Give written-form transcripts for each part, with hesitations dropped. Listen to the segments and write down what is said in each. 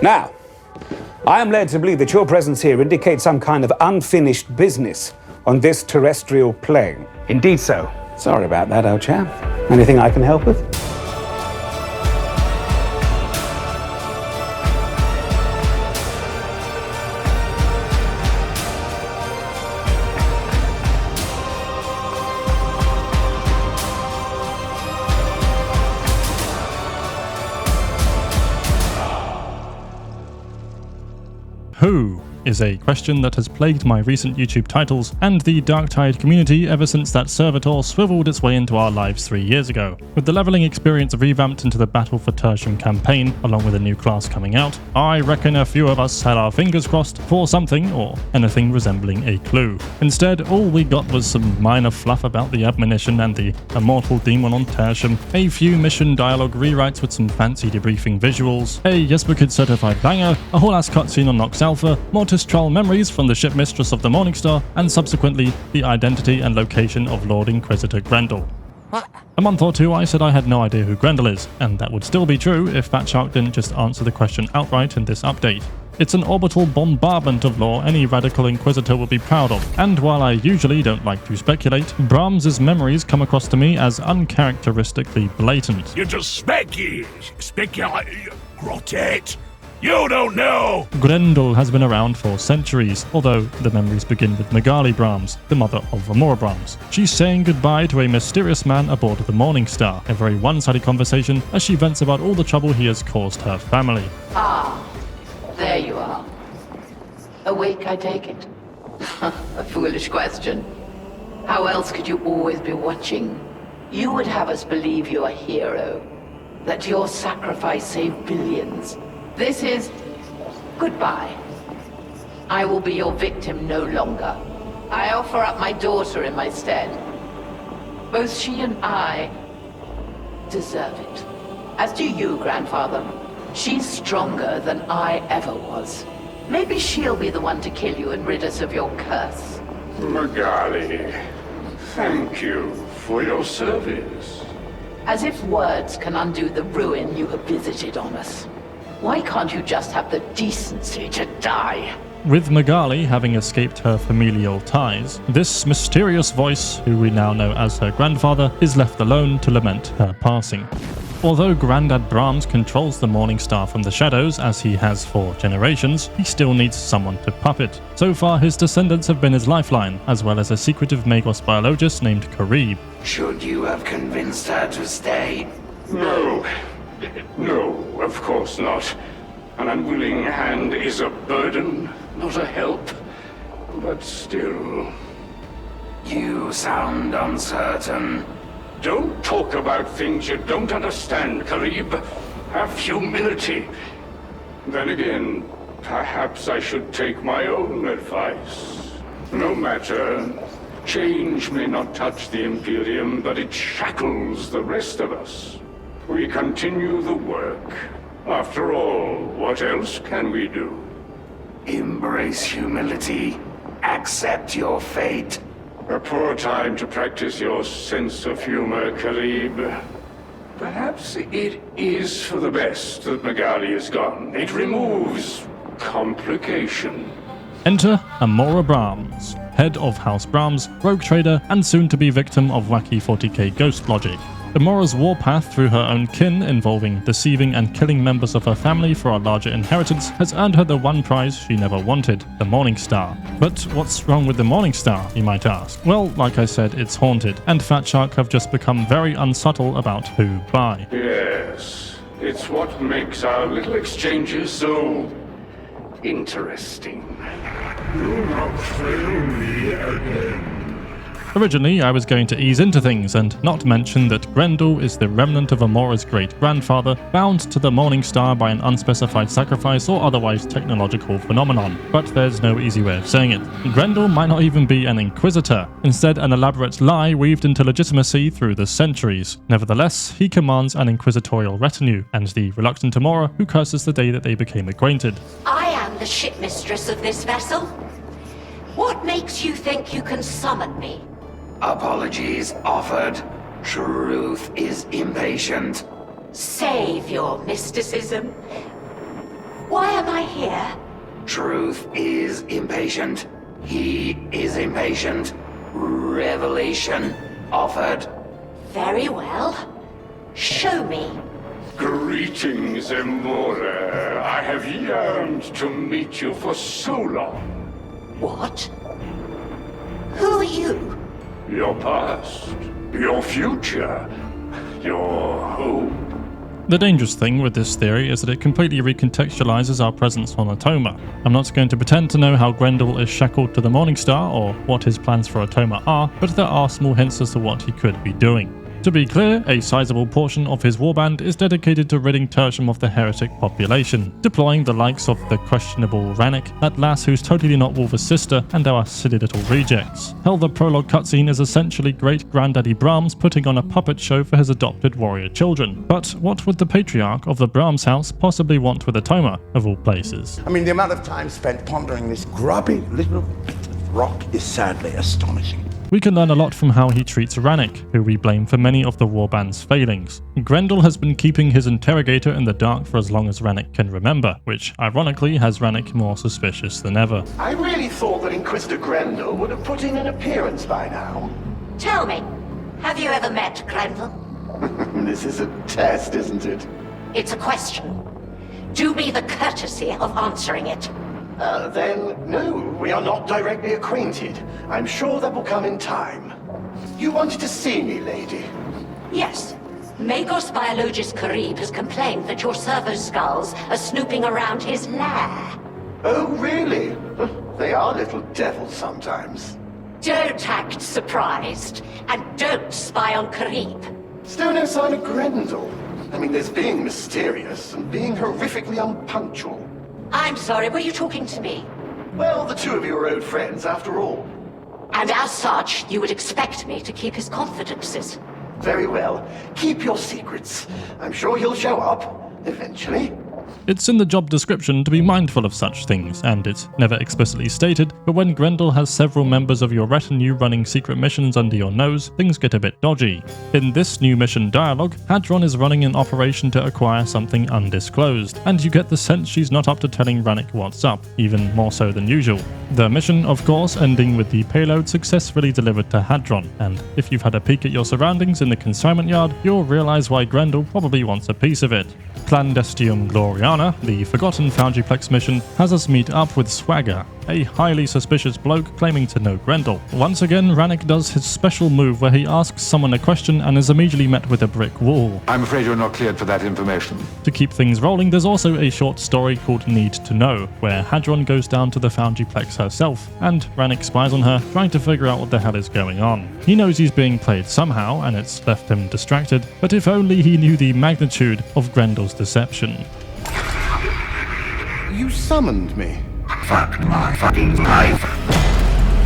Now, I am led to believe that your presence here indicates some kind of unfinished business on this terrestrial plane. Indeed so. Sorry about that, old chap. Anything I can help with? Who is a question that has plagued my recent YouTube titles and the Darktide community ever since that servitor swiveled its way into our lives 3 years ago. With the leveling experience revamped into the Battle for Tertium campaign, along with a new class coming out, I reckon a few of us had our fingers crossed for something or anything resembling a clue. Instead, all we got was some minor fluff about the admonition and the immortal demon on Tertium, a few mission dialogue rewrites with some fancy debriefing visuals, a Yes We Could certified banger, a whole ass cutscene on Nox Alpha, mortis trial memories from the ship mistress of the Morningstar, and subsequently the identity and location of Lord Inquisitor Grendyl. A month or two I said I had no idea who Grendyl is, and that would still be true if Fatshark didn't just answer the question outright in this update. It's an orbital bombardment of lore any radical Inquisitor would be proud of, and while I usually don't like to speculate, Brahms' memories come across to me as uncharacteristically blatant. You just speculate. You don't know! Grendyl has been around for centuries, although the memories begin with Magali Brahms, the mother of Amora Brahms. She's saying goodbye to a mysterious man aboard the Morningstar, a very one-sided conversation as she vents about all the trouble he has caused her family. Ah, there you are. Awake, I take it? A foolish question. How else could you always be watching? You would have us believe you're a hero, that your sacrifice saved billions. This is goodbye. I will be your victim no longer. I offer up my daughter in my stead. Both she and I deserve it. As do you, grandfather. She's stronger than I ever was. Maybe she'll be the one to kill you and rid us of your curse. Magali, thank you for your service. As if words can undo the ruin you have visited on us. Why can't you just have the decency to die? With Magali having escaped her familial ties, this mysterious voice, who we now know as her grandfather, is left alone to lament her passing. Although Grandad Brahms controls the Morningstar from the shadows as he has for generations, he still needs someone to puppet. So far his descendants have been his lifeline, as well as a secretive Magos biologist named Karib. Should you have convinced her to stay? No, of course not. An unwilling hand is a burden, not a help. But still... You sound uncertain. Don't talk about things you don't understand, Karib. Have humility. Then again, perhaps I should take my own advice. No matter. Change may not touch the Imperium, but it shackles the rest of us. We continue the work. After all, what else can we do? Embrace humility. Accept your fate. A poor time to practice your sense of humor, Karib. Perhaps it is for the best that Magali is gone. It removes complication. Enter Amora Brahms, head of House Brahms, rogue trader, and soon-to-be victim of wacky 40k ghost logic. Amora's warpath through her own kin, involving deceiving and killing members of her family for a larger inheritance, has earned her the one prize she never wanted, the Morningstar. But what's wrong with the Morningstar, you might ask? Well, like I said, it's haunted, and Fatshark have just become very unsubtle about who by. Yes, it's what makes our little exchanges so... interesting. Do not fail me again. Originally, I was going to ease into things and not mention that Grendyl is the remnant of Amora's great-grandfather, bound to the Morningstar by an unspecified sacrifice or otherwise technological phenomenon. But there's no easy way of saying it. Grendyl might not even be an Inquisitor, instead an elaborate lie weaved into legitimacy through the centuries. Nevertheless, he commands an inquisitorial retinue, and the reluctant Amora who curses the day that they became acquainted. I am the ship mistress of this vessel. What makes you think you can summon me? Apologies offered. Truth is impatient. Save your mysticism. Why am I here? Truth is impatient. He is impatient. Revelation offered. Very well. Show me. Greetings, Emora. I have yearned to meet you for so long. What? Who are you? Your past, your future, your hope. The dangerous thing with this theory is that it completely recontextualizes our presence on Atoma. I'm not going to pretend to know how Grendyl is shackled to the Morningstar or what his plans for Atoma are, but there are small hints as to what he could be doing. To be clear, a sizable portion of his warband is dedicated to ridding Tertium of the heretic population, deploying the likes of the questionable Rannick, that lass who's totally not Wolver's sister, and our silly little rejects. Hell, the prologue cutscene is essentially great-granddaddy Brahms putting on a puppet show for his adopted warrior children. But what would the patriarch of the Brahms house possibly want with Atoma, of all places? I mean, the amount of time spent pondering this grubby little rock is sadly astonishing. We can learn a lot from how he treats Rannick, who we blame for many of the warband's failings. Grendyl has been keeping his interrogator in the dark for as long as Rannick can remember, which ironically has Rannick more suspicious than ever. I really thought that Inquisitor Grendyl would have put in an appearance by now. Tell me, have you ever met Grendyl? This is a test, isn't it? It's a question. Do me the courtesy of answering it. Then, no, we are not directly acquainted. I'm sure that will come in time. You wanted to see me, lady? Yes. Magos biologist Karib has complained that your servo skulls are snooping around his lair. Oh, really? They are little devils sometimes. Don't act surprised, and don't spy on Karib. Still no sign of Grendyl. I mean, there's being mysterious and being horrifically unpunctual. I'm sorry, were you talking to me? Well, the two of you are old friends, after all. And as such, you would expect me to keep his confidences. Very well. Keep your secrets. I'm sure he'll show up, eventually. It's in the job description to be mindful of such things, and it's never explicitly stated, but when Grendyl has several members of your retinue running secret missions under your nose, things get a bit dodgy. In this new mission dialogue, Hadron is running an operation to acquire something undisclosed, and you get the sense she's not up to telling Rannick what's up, even more so than usual. The mission, of course, ending with the payload successfully delivered to Hadron, and if you've had a peek at your surroundings in the consignment yard, you'll realize why Grendyl probably wants a piece of it. Clandestium Gloriana, the Forgotten Foundryplex mission, has us meet up with Swagger, a highly suspicious bloke claiming to know Grendyl. Once again, Rannick does his special move where he asks someone a question and is immediately met with a brick wall. I'm afraid you're not cleared for that information. To keep things rolling, there's also a short story called Need to Know, where Hadron goes down to the Foundryplex herself, and Rannick spies on her, trying to figure out what the hell is going on. He knows he's being played somehow, and it's left him distracted, but if only he knew the magnitude of Grendyl's deception. You summoned me. Fuck my fucking life.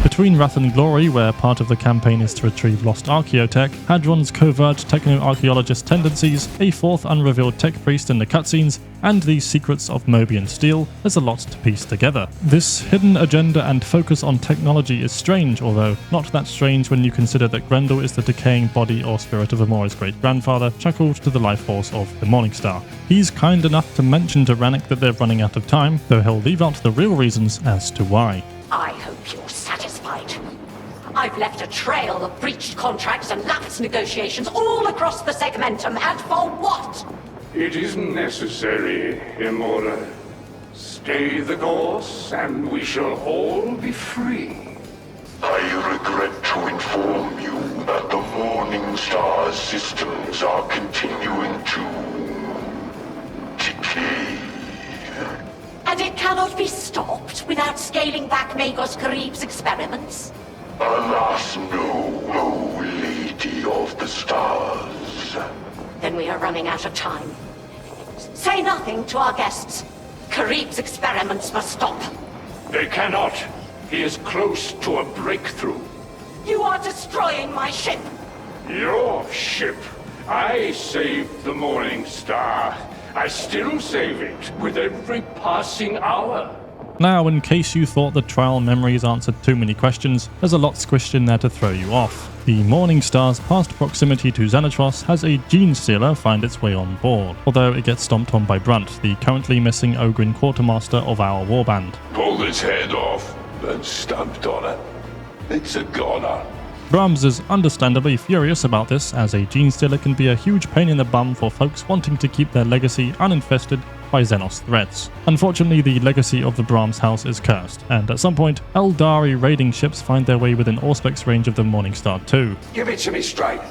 Between Wrath and Glory, where part of the campaign is to retrieve lost archaeotech, Hadron's covert techno-archaeologist tendencies, a fourth unrevealed tech priest in the cutscenes, and the secrets of Mobian Steel, there's a lot to piece together. This hidden agenda and focus on technology is strange, although not that strange when you consider that Grendyl is the decaying body or spirit of Amora's great-grandfather, shackled to the life force of the Morningstar. He's kind enough to mention to Rannick that they're running out of time, though he'll leave out the real reasons as to why. I hope you're satisfied. I've left a trail of breached contracts and lapsed negotiations all across the segmentum, and for what? It isn't necessary, Emora. Stay the course, and we shall all be free. I regret to inform you that the Morningstar systems are continuing to decay. And it cannot be stopped without scaling back Magos Karib's experiments? Alas, no, O Lady of the Stars. Then we are running out of time. Say nothing to our guests. Karib's experiments must stop. They cannot. He is close to a breakthrough. You are destroying my ship. Your ship. I saved the Morningstar. I still save it with every passing hour. Now, in case you thought the trial memories answered too many questions, there's a lot squished in there to throw you off. The Morning Star's past proximity to Xenotros has a gene stealer find its way on board, although it gets stomped on by Brunt, the currently missing Ogrin quartermaster of our warband. Pulled its head off and stamped on it. It's a goner. Brahms is understandably furious about this, as a gene stealer can be a huge pain in the bum for folks wanting to keep their legacy uninfested by Xenos threats. Unfortunately, the legacy of the Brahms house is cursed, and at some point, Eldari raiding ships find their way within Auspex range of the Morningstar too. Give it to me straight.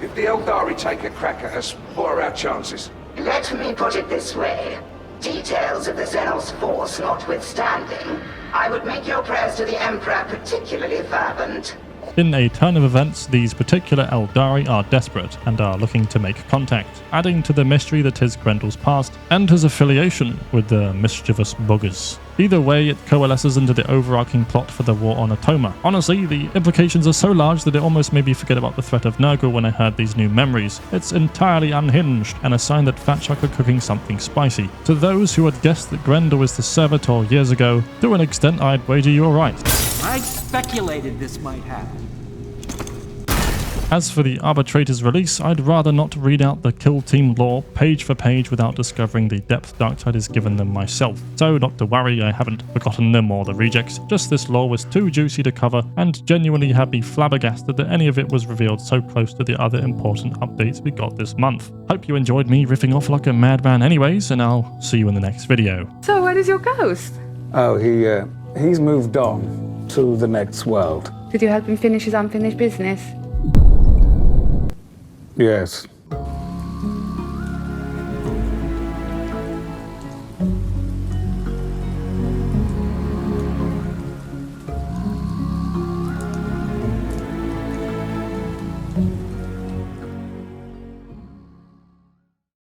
If the Eldari take a crack at us, what are our chances? Let me put it this way. Details of the Xenos force notwithstanding, I would make your prayers to the Emperor particularly fervent. In a turn of events, these particular Eldari are desperate and are looking to make contact, adding to the mystery that is Grendyl's past and his affiliation with the mischievous buggers. Either way, it coalesces into the overarching plot for the war on Atoma. Honestly, the implications are so large that it almost made me forget about the threat of Nurgle when I heard these new memories. It's entirely unhinged, and a sign that Fatchuck are cooking something spicy. To those who had guessed that Grendyl was the servitor years ago, to an extent I'd wager you're right. I speculated this might happen. As for the Arbitrator's release, I'd rather not read out the Kill Team lore page for page without discovering the depth Darktide has given them myself. So not to worry, I haven't forgotten them or the rejects, just this lore was too juicy to cover and genuinely had me flabbergasted that any of it was revealed so close to the other important updates we got this month. Hope you enjoyed me riffing off like a madman anyways, and I'll see you in the next video. So where is your ghost? Oh, he's moved on to the next world. Did you help him finish his unfinished business? Yes.